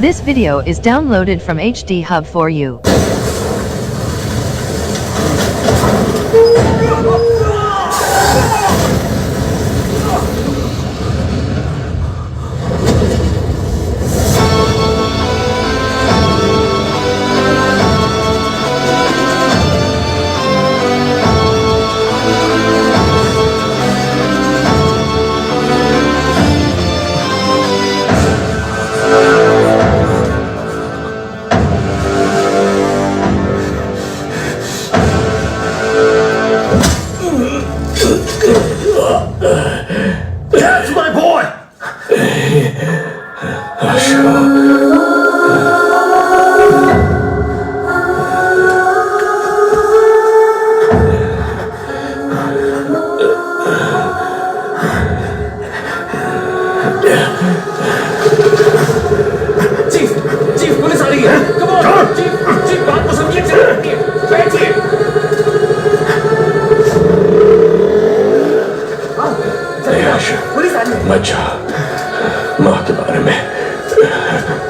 This video is downloaded from HD Hub for you. That's my boy! Chief police आ रही है। Come on chief बात को समझिए। बैठिए। बच्चा, माँ के बारे में,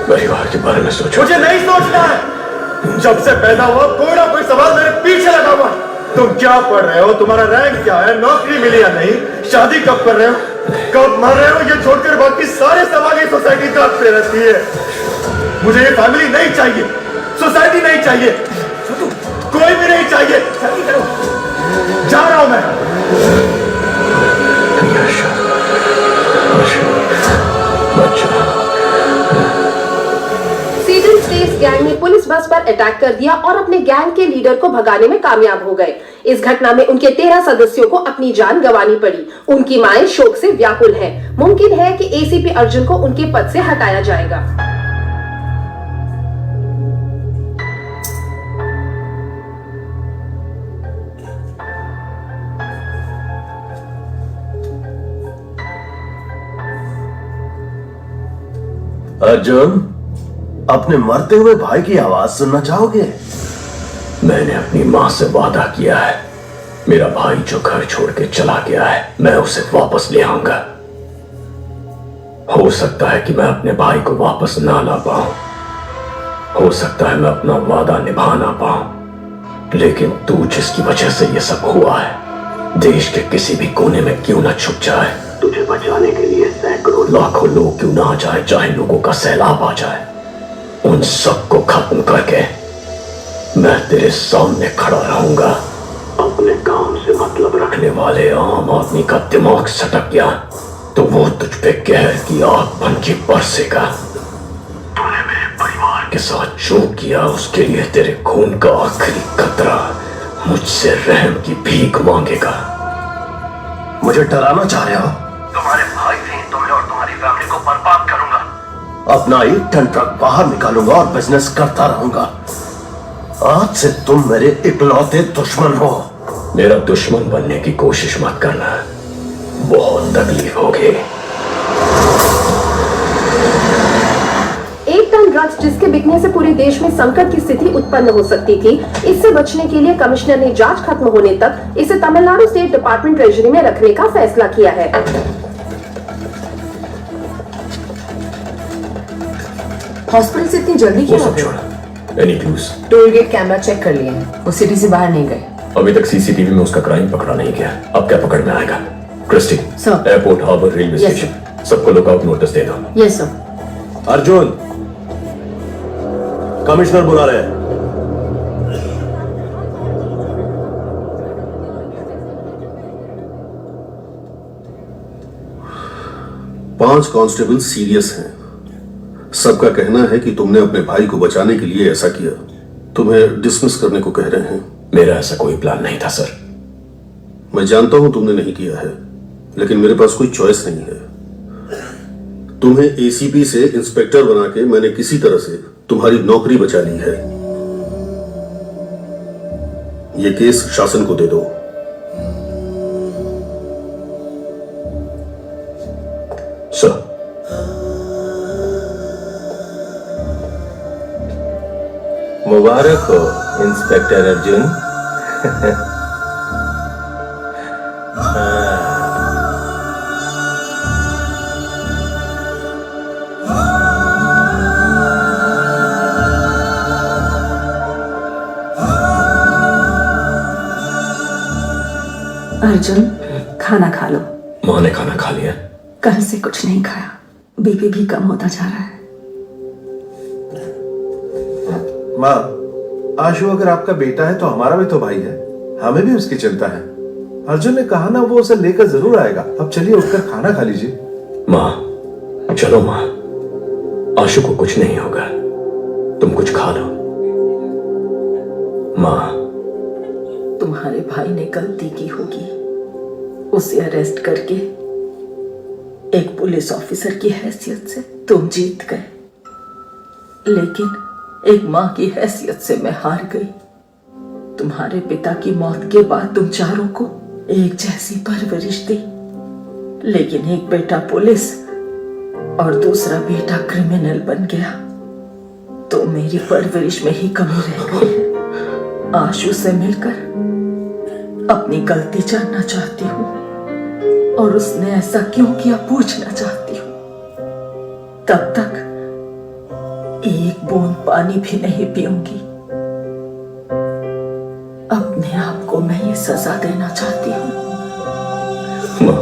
परिवार के बारे में सोचो। मुझे नहीं सोचना है। जब से पैदा हुआ कोई ना कोई सवाल मेरे पीछे लगा हुआ। तुम क्या पढ़ रहे हो, तुम्हारा रैंक क्या है, नौकरी मिली या नहीं, शादी कब कर रहे हो, कब मर रहे हो, ये छोड़कर बाकी सारे सवाल ही सोसाइटी काटते रहती है। मुझे ये फैमिली नहीं चाहिए, सोसाइटी नहीं चाहिए, कोई भी नहीं चाहिए। जा रहा हूं मैं। सीजन स्टेट्स गैंग ने पुलिस बस पर अटैक कर दिया और अपने गैंग के लीडर को भगाने में कामयाब हो गए। इस घटना में उनके 13 सदस्यों को अपनी जान गंवानी पड़ी। उनकी माएं शोक से व्याकुल हैं। मुमकिन है कि एसीपी अर्जुन को उनके पद से हटाया जाएगा। अर्जुन, अपने मरते हुए भाई की आवाज सुनना चाहोगे? मैंने अपनी माँ से वादा किया है, मेरा भाई जो घर छोड़ के चला गया है, मैं उसे वापस ले आऊंगा। हो सकता है कि मैं अपने भाई को वापस ना ला पाऊं, हो सकता है मैं अपना वादा निभा ना पाऊं, लेकिन तू जिसकी वजह से ये सब हुआ है, देश के किसी भी कोने में क्यों ना छुप जाए, तुझे बचाने के लिए सैकड़ों लाखों लोग क्यों ना आ जाए, चाहे लोगों का सैलाब आ जाए, उन सबको खत्म करके मैं तेरे सामने खड़ा रहूंगा। अपने काम से मतलब रखने वाले आम आदमी का दिमाग सटक गया तो वो तुझ पे कहर की आग बन के बरसेगा। तूने मेरे परिवार के साथ जो किया उसके लिए तेरे खून का आखिरी कतरा मुझसे रहम की भीख मांगेगा। मुझे डराना चाह रहे हो? तुम्हारे भाई से तुम्हें और तुम्हारी फैमिली को बर्बाद करूंगा। अपना 1 टन ट्रक बाहर निकालूंगा और बिजनेस करता रहूंगा। आज से तुम मेरे इकलौते दुश्मन हो। मेरा दुश्मन बनने की कोशिश मत करना, बहुत तकलीफ होगी। 1 टन ड्रग्स जिसके बिकने से पूरे देश में संकट की स्थिति उत्पन्न हो सकती थी, इससे बचने के लिए कमिश्नर ने जांच खत्म होने तक इसे तमिलनाडु स्टेट डिपार्टमेंट ट्रेजरी में रखने का फैसला किया है। हॉस्पिटल से इतनी जल्दी वो क्यों सब आ गए? छोड़, any clues? Toll gate camera check कर लिए हैं, वो सिटी से बाहर नहीं गए। अभी तक सीसीटीवी में उसका क्राइम पकड़ा नहीं गया, अब क्या पकड़ में आएगा? Christie, sir. Airport, harbour, railway Yes, station, सबको लुकआउट नोटिस दे दो। Yes sir. अर्जुन, कमिश्नर बुला रहे हैं। पांच कांस्टेबल सीरियस हैं। सबका कहना है कि तुमने अपने भाई को बचाने के लिए ऐसा किया। तुम्हें डिसमिस करने को कह रहे हैं। मेरा ऐसा कोई प्लान नहीं था सर। मैं जानता हूं तुमने नहीं किया है, लेकिन मेरे पास कोई चॉइस नहीं है। तुम्हें एसीपी से इंस्पेक्टर बना के मैंने किसी तरह से तुम्हारी नौकरी बचा ली है। यह केस शासन को दे दो। सर, मुबारक हो इंस्पेक्टर अर्जुन। अर्जुन, खाना खा लो। माँ ने खाना खा लिया? कल से कुछ नहीं खाया, बीपी भी कम होता जा रहा है। माँ, आशु अगर आपका बेटा है तो हमारा भी तो भाई है, हमें भी उसकी चिंता है। अर्जुन ने कहा ना वो उसे लेकर जरूर आएगा। अब चलिए उठकर खाना खा लीजिए। माँ, चलो माँ, आशु को कुछ नहीं होगा, तुम कुछ खा लो। माँ, तुम्हारे भाई ने गलती की होगी, उसे अरेस्ट करके एक पुलिस ऑफिसर की हैसियत से तुम जीत गए, लेकिन एक मां की हैसियत से मैं हार गई। तुम्हारे पिता की मौत के बाद तुम चारों को एक जैसी परवरिश दी, लेकिन एक बेटा पुलिस और दूसरा बेटा क्रिमिनल बन गया, तो मेरी परवरिश में ही कमी रह गई है। आशु से मिलकर अपनी गलती जानना चाहती हूँ। और उसने ऐसा क्यों किया पूछना चाहती हूँ। तब तक एक बूंद पानी भी नहीं पीऊंगी। अपने आप को मैं ये सजा देना चाहती हूँ। माँ